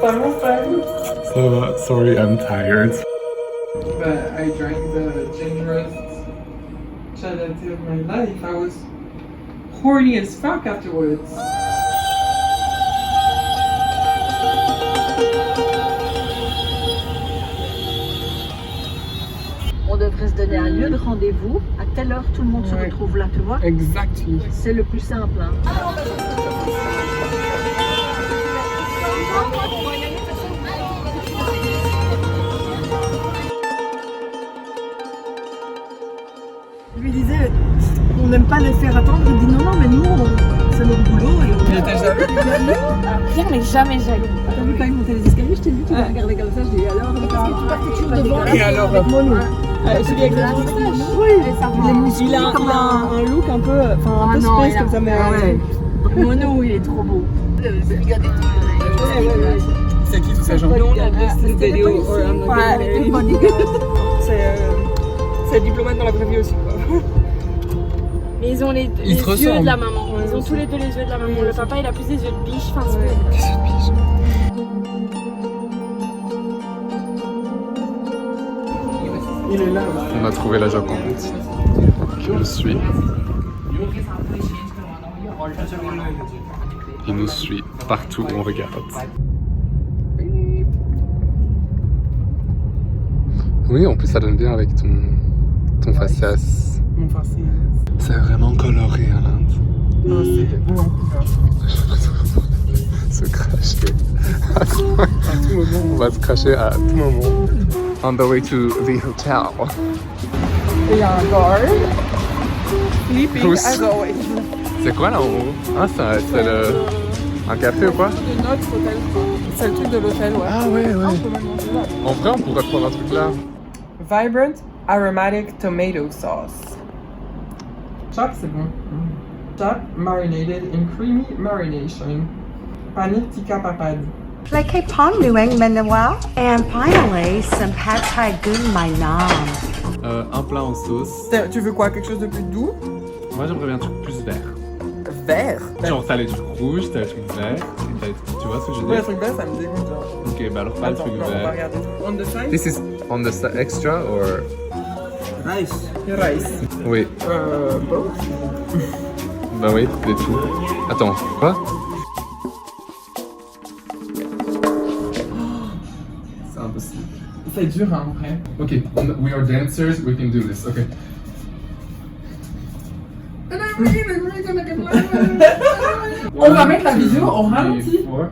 So, sorry, I'm tired. But I drank the gingerest chai latte of my life. I was horny as fuck afterwards. On devrait se donner un lieu de rendez-vous. À telle heure, tout le monde se retrouve là, tu vois? Exactly. C'est le plus simple. Hein. Je lui disais, on n'aime pas les faire attendre. Il dit non, non, mais nous, c'est notre boulot. Il était jaloux. Pierre n'est jamais jaloux. T'as vu quand il montait les escaliers, je t'ai vu, tu m'as regardé comme ça, je dis alors, parce que tu partais toujours devant. Et alors, Celui avec la moustache. Oui, il a un look un peu, enfin un peu space comme ça, mais Mono, il est trop beau. C'est qui tous ces gens? C'est diplomate dans la vraie vie aussi, quoi. Mais ils ont les yeux de la maman. Ils ont tous les deux les yeux de la maman. Le papa, il a plus des yeux de biche. Enfin, Il est là. On a trouvé la Joconde. Je le suis. Il nous suit partout où on regarde. Oui, en plus ça donne bien avec ton faciès. Mon faciès. C'est vraiment coloré à l'Inde. Non, c'est beau en couleur. Se cracher. À tout moment. On va se cracher à tout moment. On the way to the hotel. Il y a un guard. Sleeping Tous. as always. C'est quoi là en haut? Ah, c'est un café ou quoi? De notre hôtel, je crois. C'est le truc de l'hôtel, ouais. Ah ouais, ouais. On peut même manger là. En vrai, on pourrait prendre un truc là. Vibrant aromatic tomato sauce. Chop, c'est bon. Chop marinated in creamy marination. Paneer tikka papad. Like Cape Palm Nuang Manuel. And finally, some pad thai gun my nam. Un plat en sauce. Tu veux quoi? Quelque chose de plus doux? Moi, j'aimerais bien un truc plus vert. Vert? Genre, t'as les trucs rouges, t'as les trucs verts. Tu vois ce que je veux Ouais, le dire? truc vert, ça me dégoûte, genre. Ok, bah alors pas le Attends, truc non, on va vert. regarder. On the side? This is on the extra or? Rice. Rice. Oui. Both. Bah oui, des tout. Attends, quoi? C'est impossible. C'est dur, hein, en vrai. Ok, we are dancers, we can do this, ok. On va mettre la vidéo en ralenti. Non,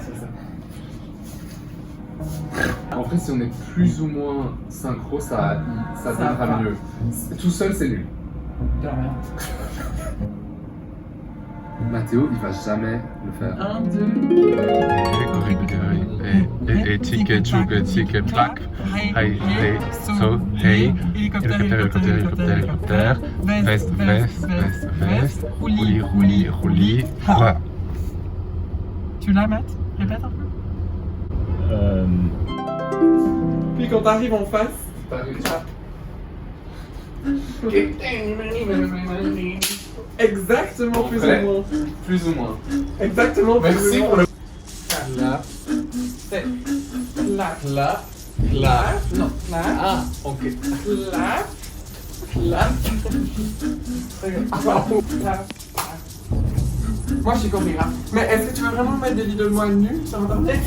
c'est ça. En fait, si on est plus ou moins synchro, ça donnera mieux. Tout seul, c'est nul. Mathéo, il va jamais le faire. 1, 2. Hélicoptère, veste, roulis. Tu l'as, Matt? Répète un peu. Puis quand t'arrives en face, exactement, plus ou moins. Plus ou moins. Exactement, plus Merci ou pour moins. le. Là. C'est clap, Là. non, clap, Ah, ok. clap, clap. Clap. Moi, je suis compris, là. Mais est-ce que tu veux vraiment mettre des vidéos de moi nue sur internet?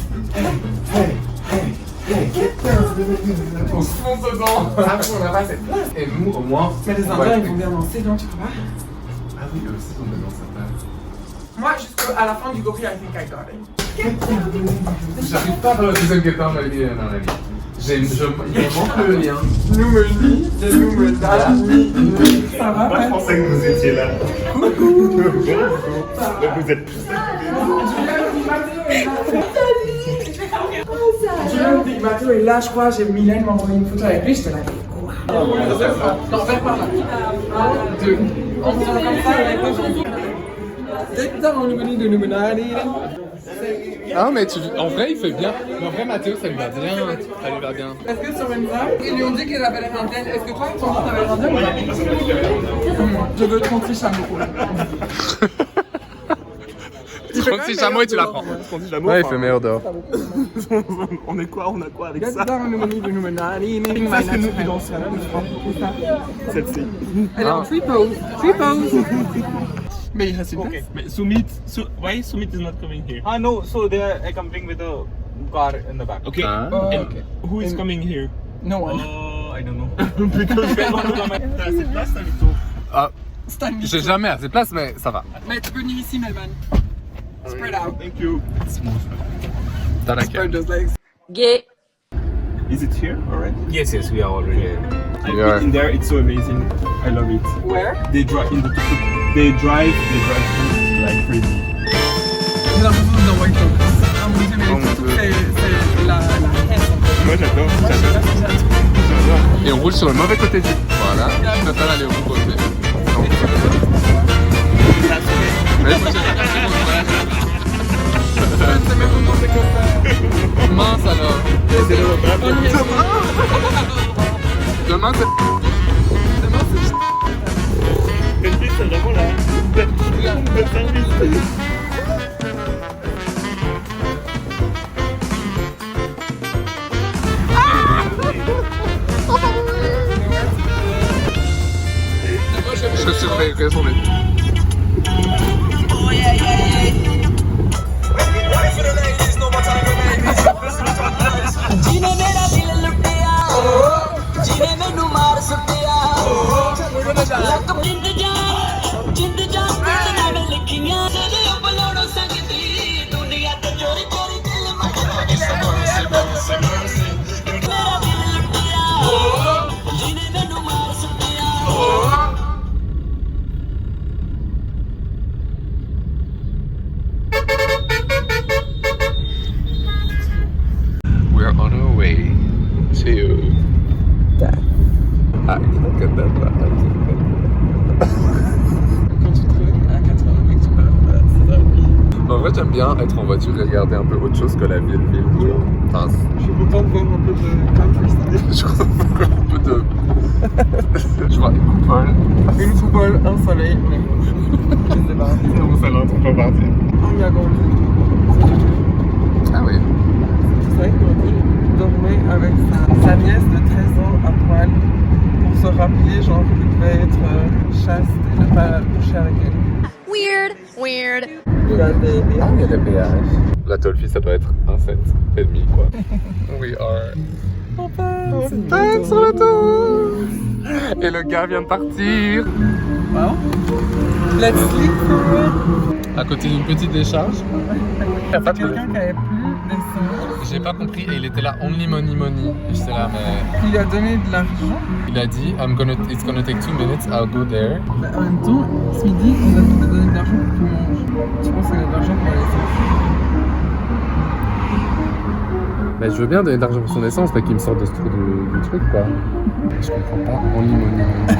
On se fonce dedans. Ah, on n'a pas cette place. Et nous, au moins. Mais les Indiens, ils vont bien danser, non, tu crois pas? Ah oui, eux aussi, on est dans sa place. Moi, jusqu'à la fin du gorille, I think I got it. J'arrive pas à faire la deuxième guitare, ma vie, non, la vie. Il me manque le lien. Nous me lit, je nous me donne. Ça va, Moi, je pensais que vous étiez là. Coucou. Vous êtes plus. Mathieu est là, je crois. J'ai Mylène m'a envoyé une photo avec lui. J'étais là. Non, vers par là. 1, 2. On se comme ça avec le jeu. Dès que t'as mon numéro de numéro. Ah, mais en vrai, il fait bien. Mais en vrai, Mathéo, ça lui va bien. Ça lui va bien. Est-ce que sur une table, ils lui ont dit qu'elle avait l'air indienne. Est-ce que toi, ton nom t'avais l'air indien ou pas? Je veux 36 chameaux. 36 chameaux et tu la prends. Ouais, il fait meilleur dehors. On est quoi? On a quoi avec ça? Ça, c'est nous qui dansons. Celle-ci. Elle est en free pose. Free pose. Mais il reste une place. Okay, but why Sumit is not coming here? No, so they are accompanying with a car in the back. Okay, Ah. and who is coming here? No one. I don't know. Because they want to come. T'as assez de place, t'as Vito? Ah, Stan, j'ai jamais assez de place, mais ça va. mais tu peux venir ici, Melman. Spread out. Thank you. T'as la Spread carte. those legs. Gay. Is it here already? Yes, we are already here. I've Yeah. been in there. It's so amazing. I love it. Where? They drive in the they drive like crazy. J'ai l'impression d'être dans White Fox. Ah mon dieu, mais Oh mon surtout Dieu. que c'est la haine. Moi j'adore. Et on roule sur le mauvais côté du. Voilà. Je préfère aller au bon côté. Donc, mais moi, j'ai pas fait mon voyage. C'est même moment c'est comme Mince alors. Demain c'est. C'est vraiment là. Le service. Je surveillerai son nez. We're on our way to death. Ah, look at that. quand tu te réveilles à 4h et que tu pars, c'est vrai. En vrai, j'aime bien être en voiture et regarder un peu autre chose que la ville. Enfin, Je suis content de voir un peu de countryside. je crois un peu de. Je vois une coupole. Une coupole, un soleil, mais je sais pas. Comment ça l'autre, on peut partir. Un yagourt. Ah oui. C'est vrai que Rodin dormait avec sa nièce de 13 ans à poil pour se rappeler genre qu'il devait être chaste et ne pas coucher avec elle. Weird. Il y a des Ah, il y a des péages. La Tolfi, ça doit être un 7,5 quoi. We are. On passe sur l'autoroute. Et le gars vient de partir. Wow. Let's sleep for real. À côté d'une petite décharge. Il y a pas de Quelqu'un qui avait plus d'essence. J'ai pas compris et il était là only money money. Et j'étais là mais. Il lui a donné de l'argent. Il a dit it's gonna take 2 minutes, I'll go there. Mais en même temps, ce midi, on a donné de l'argent pour qu'il mange. Je pense qu'il a de l'argent pour l'essence. Bah je veux bien donner de l'argent pour son essence, pas qu'il me sorte de ce truc du truc quoi. Je comprends pas, only money money.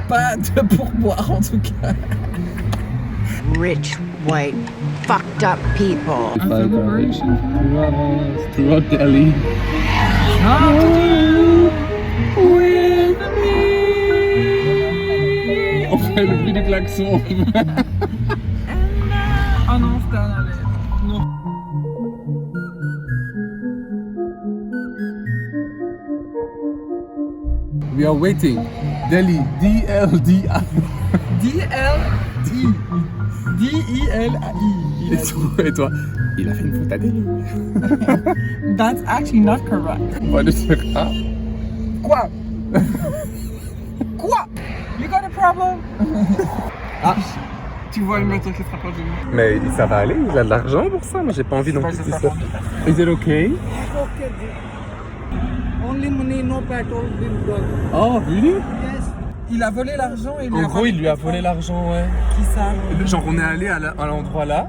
Pas de pourboire en tout cas. Rich, white, fucked up people. Throughout Delhi. On fait le bruit du klaxon. Oh non, c'était un alerte. Non. We are waiting. Delhi, D-L-D-I. D-L-D. D-E-L-I. Et toi, il a fait une faute à Delhi. That's actually not correct. On va le dire. Ah. Quoi? Quoi? You got a problem? Ah. Tu vois le moteur qui se rapproche de nous. Mais ça va aller, il a de l'argent pour ça. Moi j'ai pas envie non plus de ça. Is it okay? Only money, no petrol, big dog. Oh, really? Il a volé l'argent et il En gros, il lui a volé l'argent, ouais. Qui ça? Genre, on est allé à l'endroit là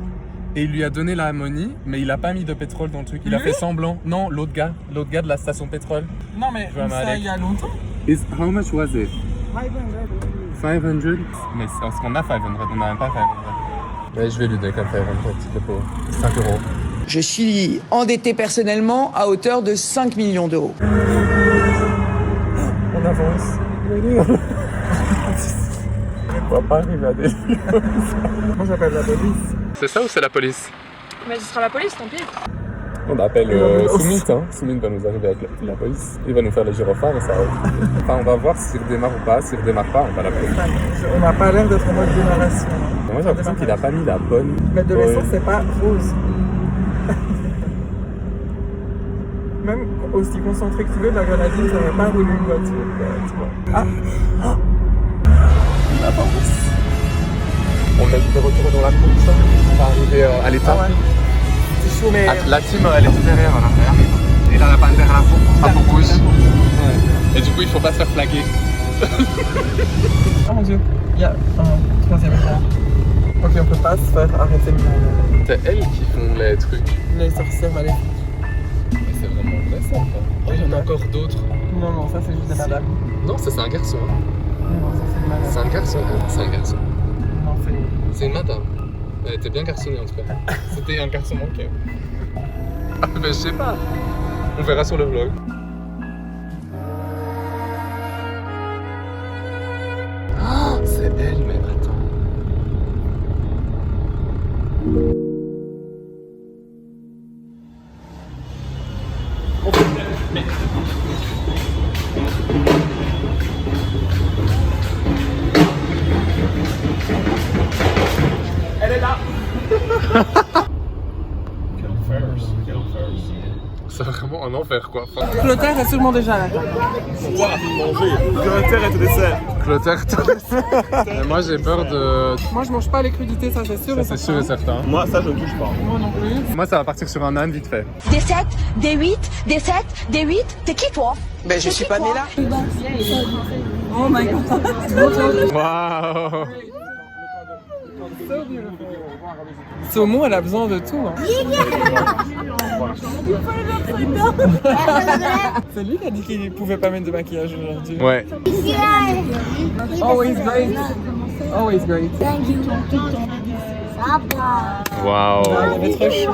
et il lui a donné la money, mais il a pas mis de pétrole dans le truc. Il a fait semblant. Non, l'autre gars de la station pétrole. Non mais Je vais ça m'arrêter. il y a longtemps. How much was it? 500? Mais c'est parce qu'on a 500, on n'a même pas 500. Mais je vais lui donner comme 500, le pauvre. 5 €. Je suis endetté personnellement à hauteur de 5 millions d'euros. On avance. On va pas arriver à des... Moi j'appelle la police. C'est ça ou c'est la police? Mais ce sera la police, tant pis. On appelle Soumit, hein. Soumit va nous arriver avec la police. Il va nous faire les gyrophares et ça va. Enfin, on va voir s'il redémarre ou pas. S'il redémarre pas, on va l'appeler. On n'a pas l'air d'être en mode démarration. Moi, j'ai l'impression qu'il a pas mis la bonne. Mais de l'essence, c'est pas rose. Même aussi concentré que tu veux, la grenadine, ça va pas rouler une voiture. Tu vois. Ah! On avance. On est de retour dans la course. On va arriver à l'état. C'est chaud, mais. La team, elle est derrière à l'arrière. Et là, la pantère à la peau rouge. Ouais. Et du coup, il faut pas se faire flaguer. Oh mon dieu, il y a un troisième écran. Ok, on peut pas se faire arrêter le monde. C'est elles qui font les trucs. Les sorcières maléfiques. Mais c'est vraiment vrai ça. Oh, il y en a encore d'autres. Non, non, ça c'est juste des madames. Non, ça c'est un garçon. Non, ça c'est des madames. C'est un garçon. C'est un garçon. Non, c'est. C'est une madame. Elle était bien garçonnée en tout cas. C'était un garçon manqué. Ah, mais je sais pas. On verra sur le vlog. Oh, c'est elle, mais attends. Elle est là! C'est vraiment un enfer quoi. Enfin, Clotaire est sûrement déjà là. Clotaire est au dessert. Clotaire. Mais moi j'ai peur de. Moi je mange pas les crudités, ça c'est sûr. C'est sûr et certain. Moi, ça, je ne touche pas. Moi non plus. Moi ça va partir sur un âne vite fait. Des 7, des 8, des 7, des 8. T'es qui toi? Ben, je suis pas née là. Oh my god. Waouh. Saumon, elle a besoin de tout. Hein. C'est lui qui a dit qu'il pouvait pas mettre de maquillage aujourd'hui. Ouais. Always great. Always great. Waouh. Il est trop chaud.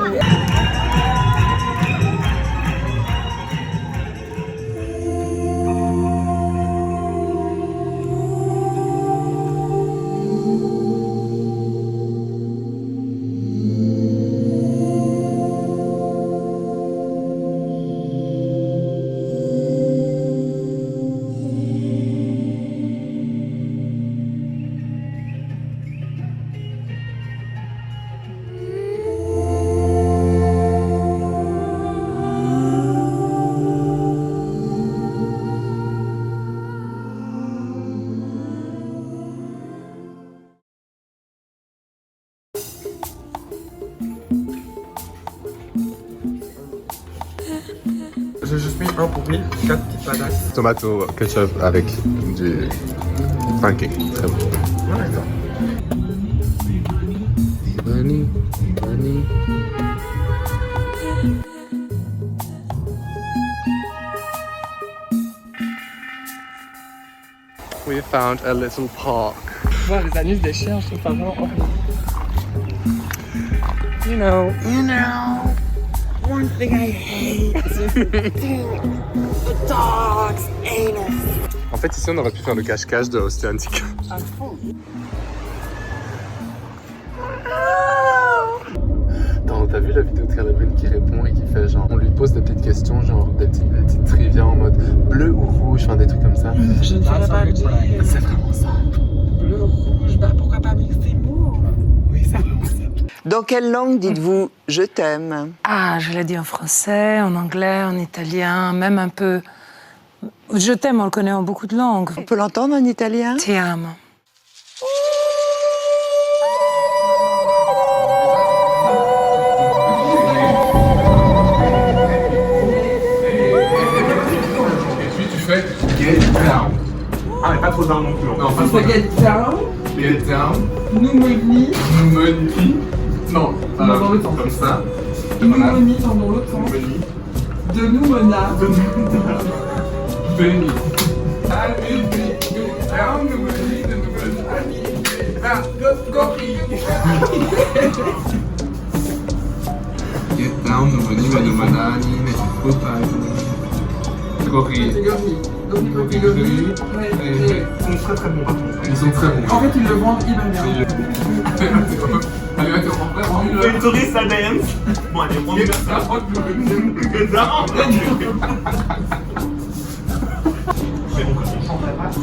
Je suis un pour 1000, 4 petites patates. Tomato ketchup avec du pancake. Très bon. Ouais, d'accord. Bunny, bunny. We found a little park. Voir les anus des chiens, je trouve ça vraiment horrible. You know. One thing I hate. The dog's anus. En fait, ici, on aurait pu faire le cache-cache de Oceanica. À fond. T'as vu la vidéo de Calabrine qui répond et qui fait genre, on lui pose des petites questions, genre des petites trivia en mode bleu ou rouge, enfin des trucs comme ça. Je ne saurais pas le dire. C'est vraiment ça. Bleu, rouge, bah pourquoi pas mixer mauve? Oui, c'est vraiment ça. Dans quelle langue dites-vous « je t'aime » Ah, je l'ai dit en français, en anglais, en italien, même un peu... Je t'aime, on le connaît en beaucoup de langues. On peut l'entendre en italien? Ti amo. Tu fais get down. Ah, mais pas trop down non plus. Non, pas On trop se get down, get down. pneumonie, Pneumonie. Non, dans l'autre sens. comme ça. Pneumonie dans l'autre sens. De pneumona. Benny. Allez, get down, pneumonie, de pneumonie. Ah, get down, pneumonie, pneumonie, mais tu peux pas. Gorille. Gorille. Ils sont très très bons par contre. Ils sont très bons. En fait, ils le vendent hyper bien. Allez, attends, on fait On fait une touriste à dance. Bon, allez, on fait ça. Get down. Mais bon, quand on chanterait pas. Je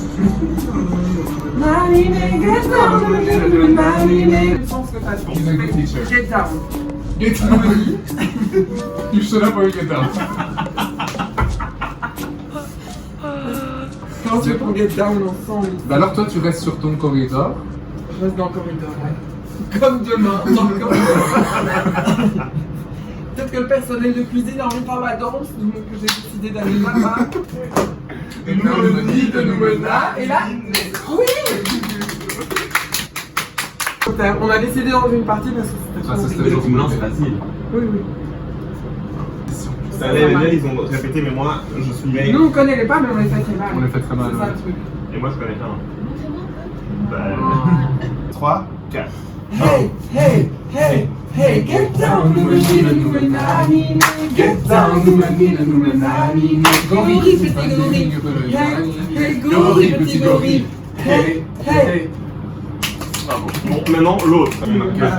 pense que t'as dit. He's a good teacher. Get down. Get down. You shut up or you get down. Quand tu veux qu'on get down ensemble, Bah alors toi tu restes sur ton corridor. je reste dans le corridor, ouais. Comme demain, dans le corridor. Peut-être que le personnel de cuisine a envie de faire la danse, donc j'ai décidé d'aller là-bas. De nous de nous là. Et là, oui. On a décidé d'enlever une partie parce que c'était trop compliqué. Non, c'est facile. Oui, oui. Ça allait, les gars, ils ont répété, mais moi, je suis main. Nous, on connaît les pas, mais on les fait très mal. On les fait très mal. C'est ça Ouais. le truc. Et moi, je connais rien. 3, 4. Hey, hey, hey, hey, get down, Numenina, Numenani, get down, Numenina, Numenani, gorille, petit gorille, hey, hey, gorille, petit gorille, hey, hey. Bravo. Bon, maintenant, l'autre. Une pièce.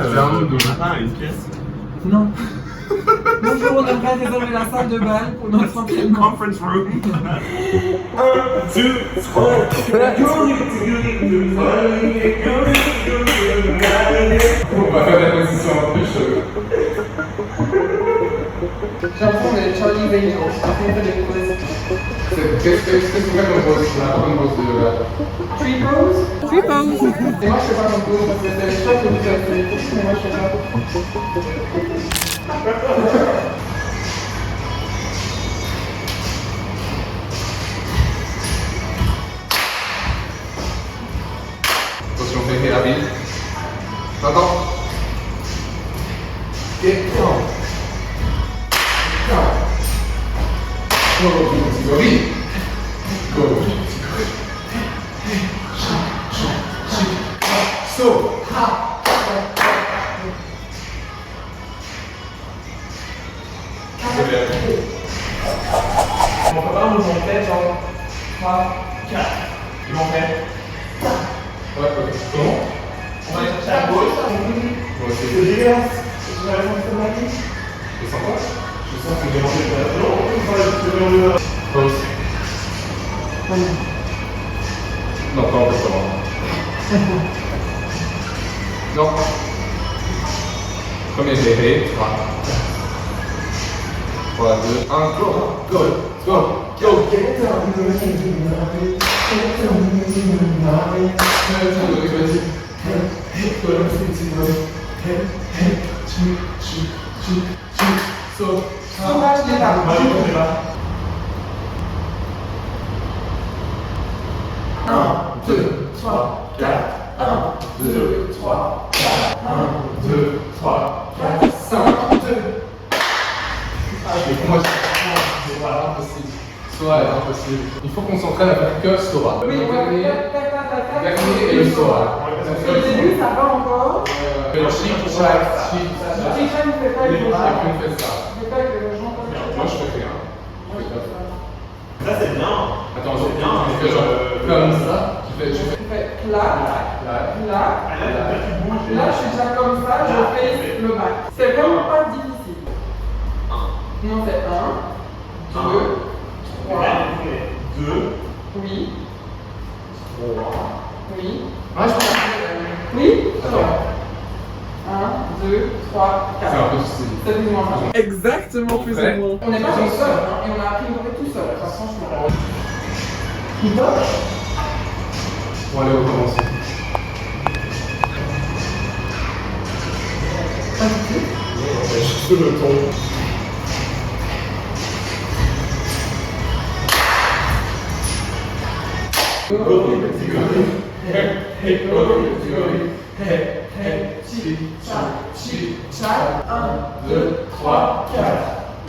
Non. Bonjour, on aimerait réserver la salle de bal pour notre entraînement. Conference room. 1, 2, 3. On va faire la position un peu chaude. J'ai l'impression d'être Charlie Veillon. Qu'est-ce que c'est comme pose là? Comme pose de là? Three pose. Three pose. Et moi je fais pas comme pose parce que c'est chouette que vous avez fait les couches, mais moi je fais pas. Attention, fais rapide. Encore. Get down. Down. Go, petit gorille. Go, petit gorille. So, ha. Mon papa nous en fait genre 3, 4. Ils m'ont fait. Ouais, ok. Comment? On va chercher à gauche. Moi aussi. C'est dégueulasse. Je vais répondre à ma vie. Je sens quoi? Je sens que j'ai mangé de non, je vais Pause. Non, pas en fait comment. Non. Premier bébé, 3. 3, 2, 1, go. Go. Go. Go. Get down. So, Sauvage des larmes. 1, 2, 3, 4. 1, 2, 3, 4. 1, 2, 3, 4, 5, 2. Moi, c'est impossible. Sora est impossible. Il faut qu'on s'entraîne à faire que Sora. Oui, Dernier et le Sora. Au début, ça va encore. Le chic, chac, chic, chac. Chicha ne fait pas les Et gens. puis on fait ça. Je fais pas avec les gens comme ça. Moi, je fais rien. Ça, c'est bien. Attends, c'est bien. Tu fais genre comme ça. Tu fais. Je fais clac, clac. Là, je suis déjà comme ça, je fais le bac. C'est vraiment pas difficile. On en fait 1, 2, 3. 2. Oui. 3. Oui. Ah, je pense. Oui. Attends. 1, 2, 3, 4. C'est un peu difficile. C'est plus ou moins. Exactement plus Prêt? ou moins. On n'est pas tout seul, hein, et on a appris à jouer tout seul, enfin, franchement. Bon, allez, on commence. Juste le ton. Hey, chic, chac, 1, 2, 3, 4.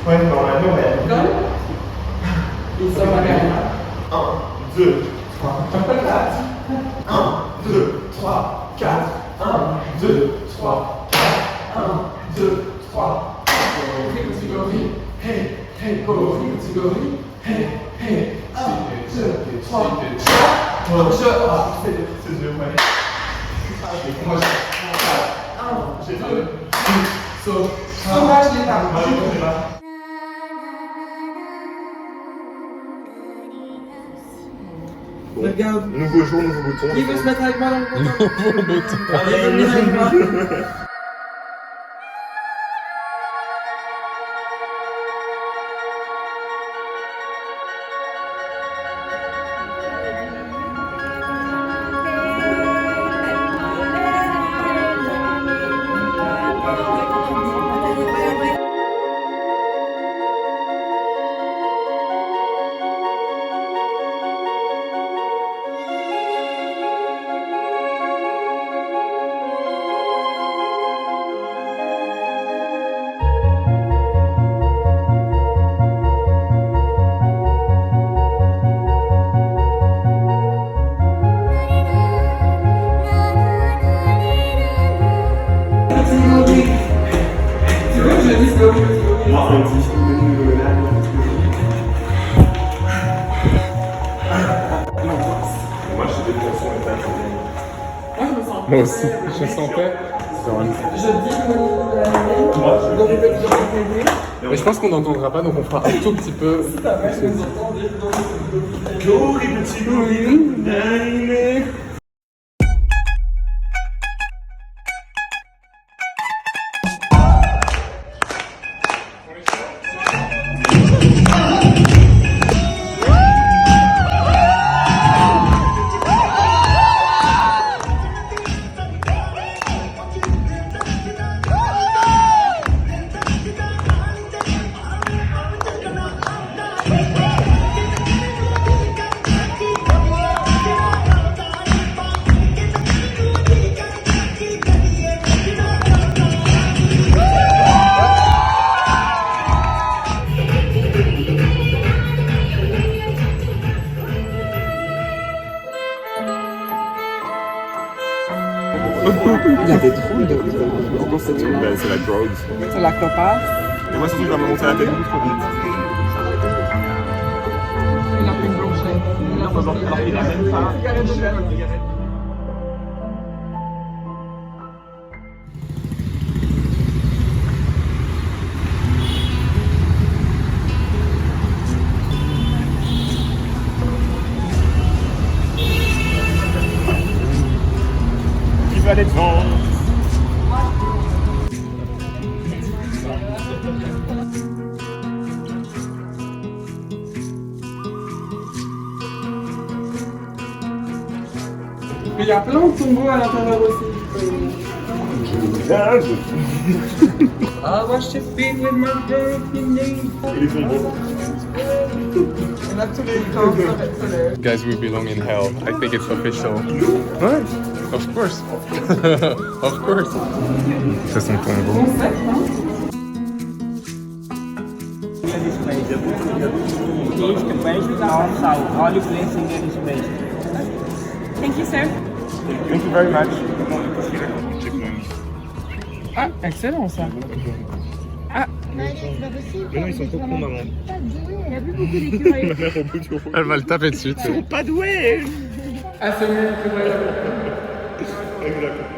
Ouais, normalement, ouais. Donne. Et ça va bien. 1, 2, 3, 4. 1, 2, 3, 4. 1, 2, 3, 4. 1, 2, 3, 4. Petit gorille. Hey, hey, gorille, petit gorille. Hey, hey. 1, 2, 3, 4. C'est dur, ouais. Moi, J'ai So, sauvage l'état. Regarde. Nouveau jour, nouveau bouton. Qui veut se mettre avec moi dans le bouton? Nouveau bouton. Allez, venez avec moi. Moi aussi, je sentais. Mais je pense qu'on n'entendra pas, donc on fera un tout petit peu. Il y a des drôles de dans cette zone. Ben, c'est la drogue. C'est la clopasse. Et moi, surtout, je vais me monter la tête beaucoup trop vite. Il a fait une blanchette. Il a même pas. Il va aller devant. Mais il y a plein de tombeaux à l'intérieur aussi. I worship you with my broken knees. Et les tombeaux. On a tous les camps, ça va être solaire. Guys, we belong in hell. I think it's official. What? Of course. Of course. C'est son tombeau. Thank you, sir. Thank you very much. Ah, excellent ça. Mais non, ils sont trop cons, maman. Il y a plus beaucoup d'écureuils. Ma mère au bout du rouleau. Elle va le taper dessus. Ils sont pas doués. Ah, c'est mieux que moi. Exactement.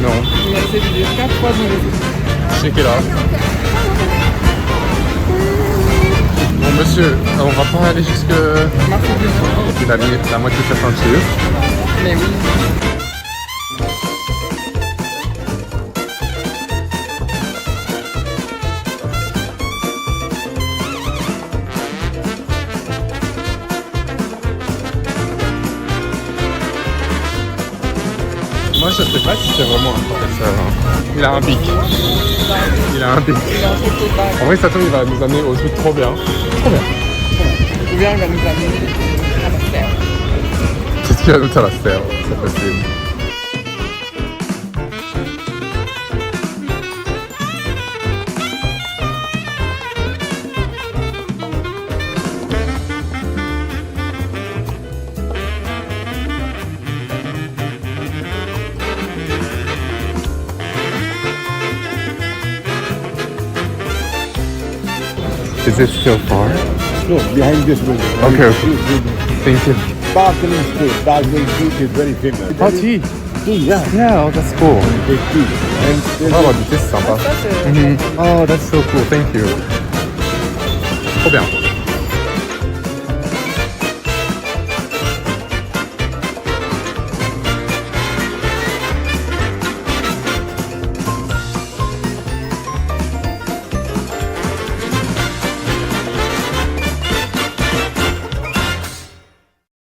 Non. Il a essayé de dire 4 fois dans les études. Check it out. Bon monsieur, on va pas aller jusque... Il a mis la moitié de sa ceinture. Mais oui. Moi je sais pas si c'est vraiment un professeur. Hein. Il a un bic. Il a un bic. En vrai Sato il va nous amener au truc trop bien. Trop bien. Ou bien il va nous amener à la serre. Qu'est-ce qu'il va nous faire à faire? C'est possible. Is it still far? No, behind this building. Okay, okay. Thank you. Sparkling Street. Sparkling Street is very famous. Oh, tea. Tea, yeah. Yeah, oh, that's cool. Big tea. And On va avoir du thé, c'est sympa. Oh, that's so cool. Thank you. Trop bien.